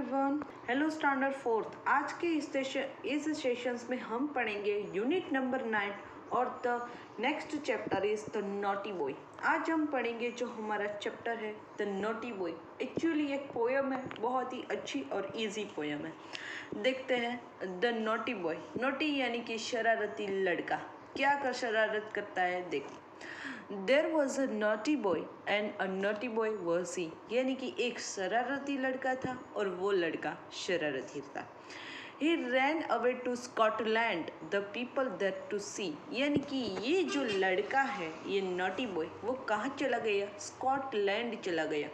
Everyone, hello standard fourth. आज के इस सेशंस में हम पढ़ेंगे यूनिट नंबर 9 और the next chapter is the naughty boy. आज हम पढ़ेंगे जो हमारा चैप्टर है द नॉटी बॉय। एक्चुअली एक पोयम है, बहुत ही अच्छी और इजी पोयम है। देखते हैं द नॉटी बॉय। नॉटी यानी कि शरारती लड़का। क्या कर शरारत करता है, देखो। There was a naughty boy and a naughty boy was he। यानी कि एक शरारती लड़का था और वो लड़का शरारती था। He ran away to Scotland, the people there to see। यानी कि ये जो लड़का है, ये naughty boy, वो कहाँ चला गया? स्कॉटलैंड चला गया।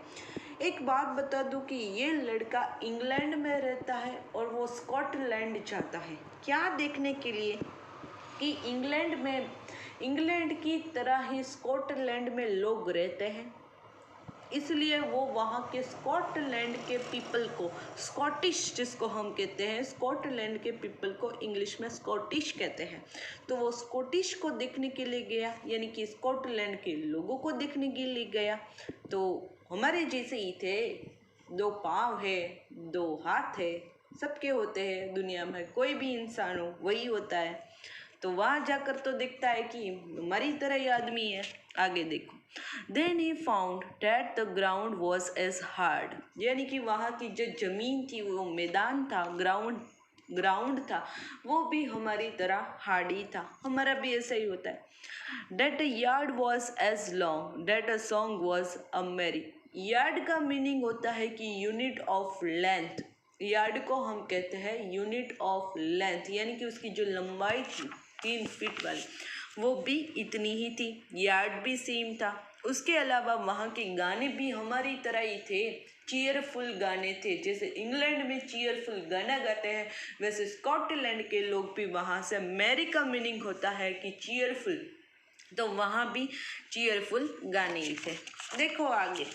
एक बात बता दूं कि ये लड़का इंग्लैंड में रहता है और वो स्कॉटलैंड जाता है। क्या देखने के लिए? कि इंग्लैंड की तरह ही स्कॉटलैंड में लोग रहते हैं, इसलिए वो वहाँ के स्कॉटलैंड के पीपल को, स्कॉटिश जिसको हम कहते हैं, स्कॉटलैंड के पीपल को इंग्लिश में स्कॉटिश कहते हैं, तो वो स्कॉटिश को देखने के लिए गया, यानी कि स्कॉटलैंड के लोगों को देखने के लिए गया। तो हमारे जैसे ही थे, 2 पाँव है, 2 हाथ है, सबके होते हैं दुनिया में, कोई भी इंसान हो वही होता है। तो वहाँ जाकर तो देखता है कि हमारी तरह ही आदमी है। आगे देखो। Then he found that the ground was as hard। यानी कि वहाँ की जो जमीन थी, वो मैदान था, ग्राउंड था, वो भी हमारी तरह हार्ड ही था। हमारा भी ऐसा ही होता है। That a yard was as long, that a song was a merry। Yard का मीनिंग होता है कि यूनिट ऑफ लेंथ। यार्ड को हम कहते हैं यूनिट ऑफ लेंथ, यानी कि उसकी जो लंबाई थी 3 फीट वाली, वो भी इतनी ही थी। यार्ड भी सेम था। उसके अलावा वहाँ के गाने भी हमारी तरह ही थे, चीयरफुल गाने थे। जैसे इंग्लैंड में चीयरफुल गाना गाते हैं, वैसे स्कॉटलैंड के लोग भी वहाँ से, मैरी का मीनिंग होता है कि चीयरफुल, तो वहाँ भी चीयरफुल गाने ही थे। देखो आगे।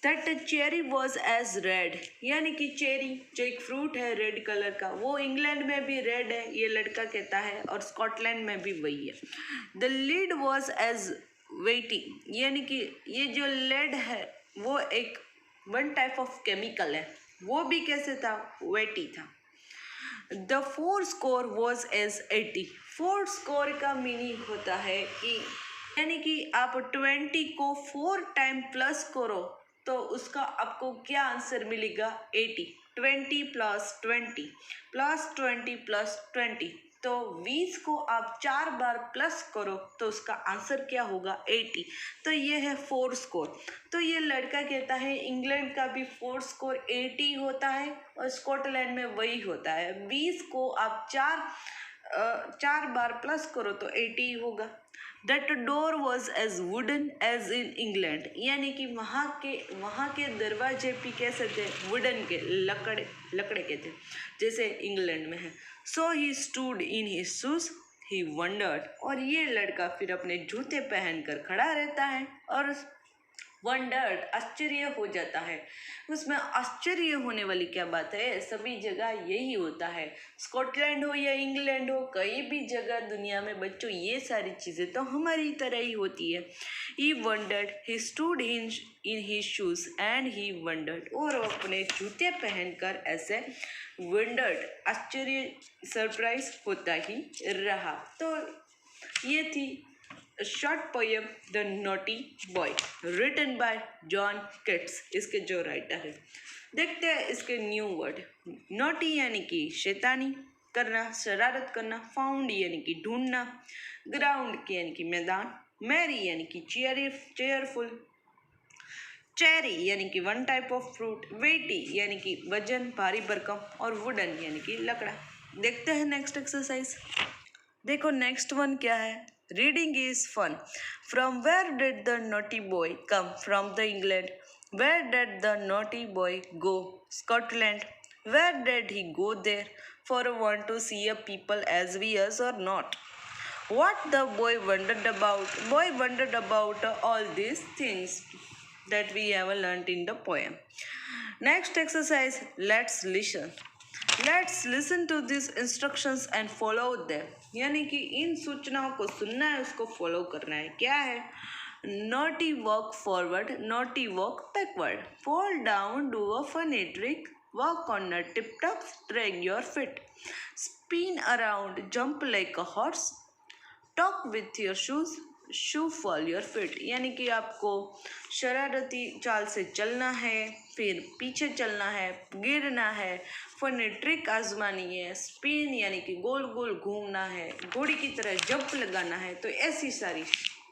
That cherry was as red। यानी कि चेरी जो एक फ्रूट है रेड कलर का, वो इंग्लैंड में भी रेड है, ये लड़का कहता है, और स्कॉटलैंड में भी वही है। The lead was as weighty। यानी कि ये जो लेड है वो एक वन टाइप ऑफ केमिकल है, वो भी कैसे था? वेटी था। The 4 score was as 80। 4 score का मीनिंग होता है कि, यानी कि आप 20 को 4 टाइम प्लस करो तो उसका आपको क्या आंसर मिलेगा? 80। 20 प्लस 20 प्लस 20 प्लस 20, तो 20 को आप 4 बार प्लस करो तो उसका आंसर क्या होगा? 80। तो ये है 4 स्कोर। तो ये लड़का कहता है इंग्लैंड का भी 4 स्कोर 80 होता है और स्कॉटलैंड में वही होता है। 20 को आप 4 बार प्लस करो तो 80 होगा। That door was as wooden as in England। यानी कि वहाँ के दरवाजे भी कैसे थे? वुडन के, लकड़े के थे, जैसे इंग्लैंड में है। So he stood in his shoes, he wondered। और ये लड़का फिर अपने जूते पहनकर खड़ा रहता है और वंडर्ड, आश्चर्य हो जाता है। उसमें आश्चर्य होने वाली क्या बात है? सभी जगह यही होता है, स्कॉटलैंड हो या इंग्लैंड हो, कहीं भी जगह दुनिया में बच्चों ये सारी चीज़ें तो हमारी तरह ही होती है। He wondered, he stood in his shoes and he wondered. और अपने जूते पहनकर ऐसे वंडर्ड, आश्चर्य, सरप्राइज होता ही रहा। तो ये थी short poem the naughty boy, written by John Keats, इसके जो राइटर है। देखते हैं इसके न्यू वर्ड। नॉटी यानी कि शैतानी करना, शरारत करना। फाउंड यानी कि ढूंढना। ग्राउंड यानी कि मैदान। मैरी यानी कि चेयरफुल। चेरी यानी कि वन टाइप ऑफ फ्रूट। वेटी यानी कि वजन, भारी भरकम। और वुडन यानी कि लकड़ा। देखते हैं नेक्स्ट एक्सरसाइज। देखो नेक्स्ट वन क्या है? Reading is fun. From where did the naughty boy come? From the England. Where did the naughty boy go? Scotland. Where did he go there? For want to see a people as we us or not? What the boy wondered about? Boy wondered about all these things that we have learnt in the poem. Next exercise, let's listen. Let's listen to these instructions and follow them। यानी कि इन सूचनाओं को सुनना है, उसको follow करना है। क्या है? Naughty walk forward, naughty walk backward. Fall down, do a funny trick. Walk on a tip-tops, drag your feet. Spin around, jump like a horse. Talk with your shoes, shoe fall your feet. यानी कि आपको शरारती चाल से चलना है, फिर पीछे चलना है, गिरना है, फनी ट्रिक आजमानी है, स्पिन यानी कि गोल गोल घूमना है, घोड़ी की तरह जंप लगाना है। तो ऐसी सारी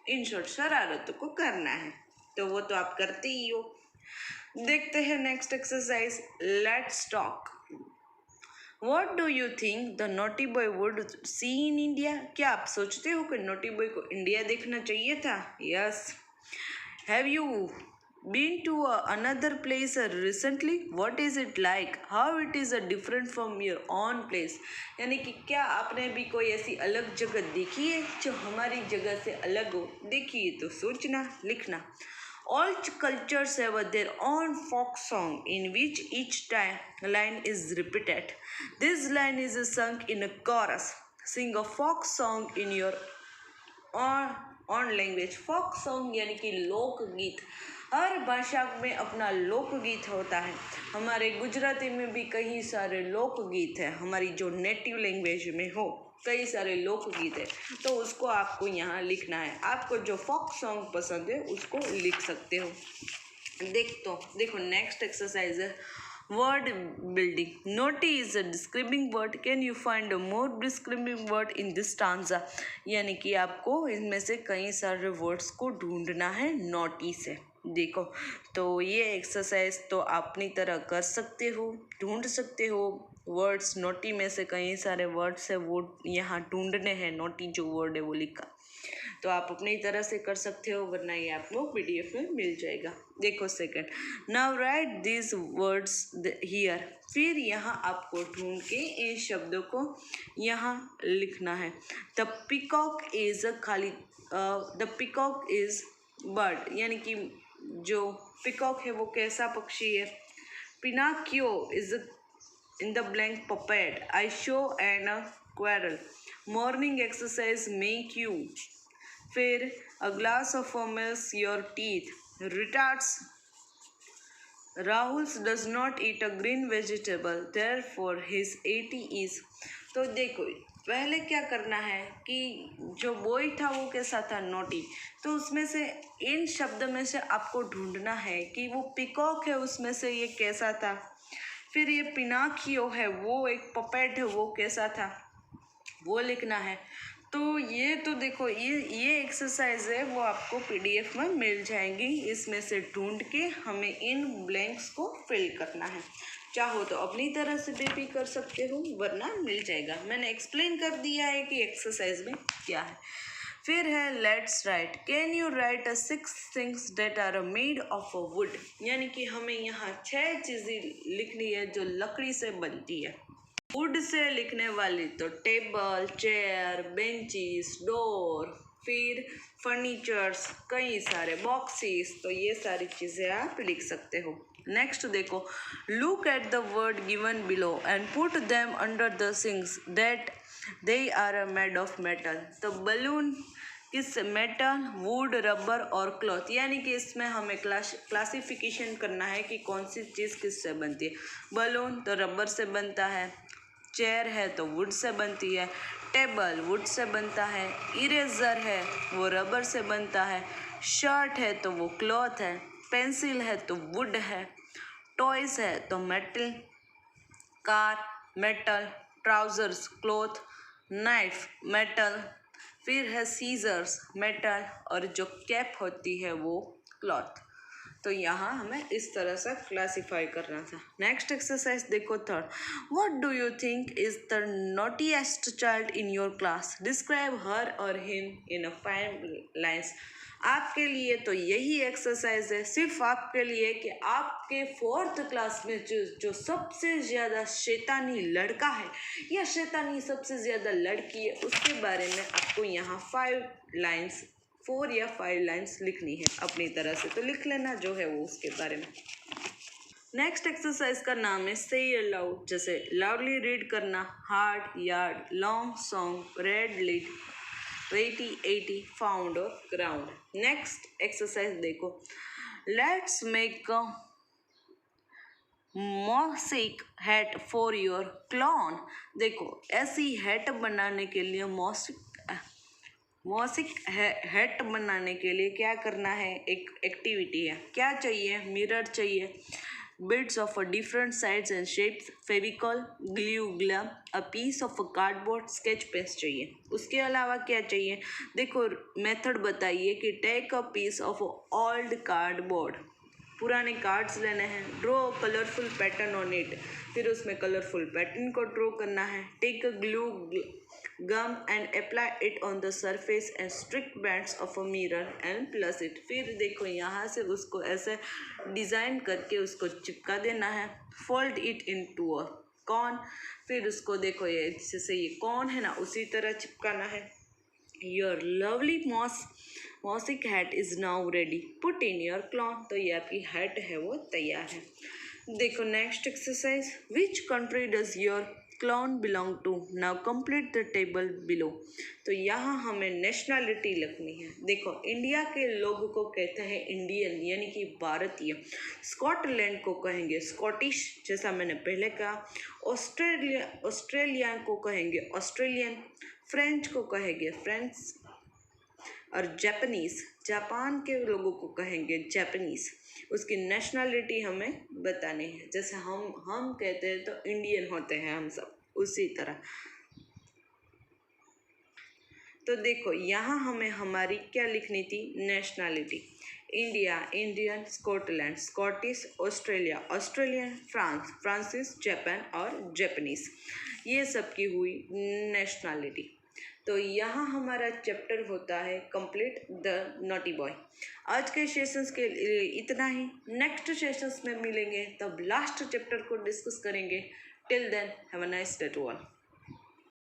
इन शॉर्ट शरारतों को करना है। तो वो तो आप करते ही हो। देखते हैं next exercise, let's talk. What do you think the naughty boy would see in India? क्या आप सोचते हो कि नोटी बॉय को इंडिया देखना चाहिए था? Yes. Have you been to another place recently? What is it like? How it is different from your own place? यानी कि क्या आपने भी कोई ऐसी अलग जगह देखी है जो हमारी जगह से अलग हो? देखिए तो सोचना, लिखना। All cultures have their own folk song in which each line is repeated. This line is sung in a chorus. Sing a folk song in your own language. Folk song यानी कि लोकगीत। हर भाषा में अपना लोकगीत होता है। हमारे गुजराती में भी कई सारे लोकगीत हैं, हमारी जो नेटिव लैंग्वेज में हो कई सारे लोकगीत है। तो उसको आपको यहाँ लिखना है। आपको जो फोक सॉन्ग पसंद है उसको लिख सकते हो। देखो नेक्स्ट एक्सरसाइज है word building. Naughty is a describing word, can you find a more describing word in this stanza. यानी कि आपको इनमें से कई सारे वर्ड्स को ढूंढना है नोटी से। देखो तो ये एक्सरसाइज तो अपनी तरह कर सकते हो, ढूंढ सकते हो वर्ड्स। नोटी में से कई सारे वर्ड्स है वो यहाँ ढूंढने हैं, नोटी जो वर्ड है वो लिखा। तो आप अपनी तरह से कर सकते हो, वरना ये आपको पीडीएफ में मिल जाएगा। देखो second, now right this words here. फिर यहाँ आपको ढूंढ के इन शब्दों को यहाँ लिखना है। The peacock is the peacock is bird, यानी कि जो पिकॉक है वो कैसा पक्षी है। Pinocchio is in the blank puppet. I show and a quarrel. Morning exercise make you. फिर a glass of formals your teeth. Retards. Rahul does not eat a green vegetable. Therefore his 80 is. तो देखो पहले क्या करना है कि जो boy था वो कैसा था, नोटी। तो उसमें से इन शब्द में से आपको ढूंढना है कि वो पिकॉक है उसमें से ये कैसा था। फिर ये पिनाकियो है वो एक पपेट है वो कैसा था वो लिखना है। तो ये तो देखो ये एक्सरसाइज है वो आपको पीडीएफ में मिल जाएंगी। इसमें से ढूंढ के हमें इन ब्लैंक्स को फिल करना है। चाहो तो अपनी तरह से भी कर सकते हो, वरना मिल जाएगा। मैंने एक्सप्लेन कर दिया है कि एक्सरसाइज में क्या है। फिर है let's write. Can you write 6 things that are made of a wood. यानी कि हमें यहाँ 6 चीज़ें लिखनी है जो लकड़ी से बनती है। वुड से लिखने वाली तो टेबल, चेयर, बेंचेस, डोर, फिर फर्नीचर्स, कई सारे बॉक्सेस। तो ये सारी चीज़ें आप लिख सकते हो। नेक्स्ट देखो, look at the word given below and put them under the things that they are made of metal. तो बलून किस, मेटल, वुड, रबर और क्लॉथ। यानी कि इसमें हमें क्लासिफिकेशन करना है कि कौन सी चीज़ किससे बनती है। बलून तो रबर से बनता है, चेयर है तो वुड से बनती है, टेबल वुड से बनता है, इरेजर है वो रबर से बनता है, शर्ट है तो वो क्लॉथ है, पेंसिल है तो वुड है, टॉयस है तो metal, car metal, trousers cloth, knife metal, फिर है सीजर्स मेटल और जो कैप होती है वो क्लॉथ। तो यहाँ हमें इस तरह से क्लासिफाई करना था। नेक्स्ट एक्सरसाइज देखो third, what do you think is the naughtiest child in your class. Describe her और हिम इन अ 5 लाइन्स। आपके लिए तो यही एक्सरसाइज है, सिर्फ आपके लिए कि आपके 4th क्लास में जो सबसे ज़्यादा शैतानी लड़का है या शैतानी सबसे ज़्यादा लड़की है उसके बारे में आपको यहाँ 4 या 5 लाइन्स लिखनी है अपनी तरह से। तो लिख लेना जो है वो उसके बारे में। नेक्स्ट एक्सरसाइज का नाम है से अलाउड। जैसे लाउडली रीड करना, hard, yard, long, song, red, lead. weighty 80 found or ground. Next exercise देखो, let's make a mosaic hat for your clown. देखो ऐसी हैट बनाने के लिए मॉसिक हैट बनाने के लिए क्या करना है, एक एक्टिविटी है। क्या चाहिए, मिरर चाहिए, bits of different sides and shapes, Fevicol, glue gum, a piece of cardboard, sketch pens चाहिए। उसके अलावा क्या चाहिए, देखो मेथड बताइए कि take a piece of old cardboard, पुराने कार्ड्स लेने हैं, draw colourful pattern on it, फिर उसमें कलरफुल पैटर्न को ड्रॉ करना है। Take a glue gum and apply it on the surface and strict bands of a mirror and plus it. फिर देखो यहाँ से उसको ऐसे डिज़ाइन करके उसको चिपका देना है। Fold it into a cone, फिर उसको देखो ये जैसे ये कॉन है ना उसी तरह चिपकाना है। Your lovely mosaic hat is now ready, put in your clown. तो ये आपकी हैट है वो तैयार है। देखो next exercise, which country does your clown belong to, now complete the table below. तो यहाँ हमें नेशनलिटी लिखनी है। देखो इंडिया के लोगों को कहते हैं इंडियन यानी कि भारतीय, स्कॉटलैंड को कहेंगे स्कॉटिश जैसा मैंने पहले कहा, ऑस्ट्रेलिया को कहेंगे ऑस्ट्रेलियन, फ्रेंच को कहेंगे फ्रेंच, और जापान के लोगों को कहेंगे जापानीज। उसकी नेशनलिटी हमें बतानी है, जैसे हम कहते हैं तो इंडियन होते हैं हम सब, उसी तरह। तो देखो यहाँ हमें हमारी क्या लिखनी थी, nationality. India Indian, Scotland Scottish, Australia Australian, Francis Japan और जापानीज, ये सब की हुई नेशनलिटी। तो यहाँ हमारा चैप्टर होता है कंप्लीट द नॉटी बॉय। आज के सेशंस के लिए इतना ही, नेक्स्ट सेशंस में मिलेंगे तब लास्ट चैप्टर को डिस्कस करेंगे। Till then have a nice day to all.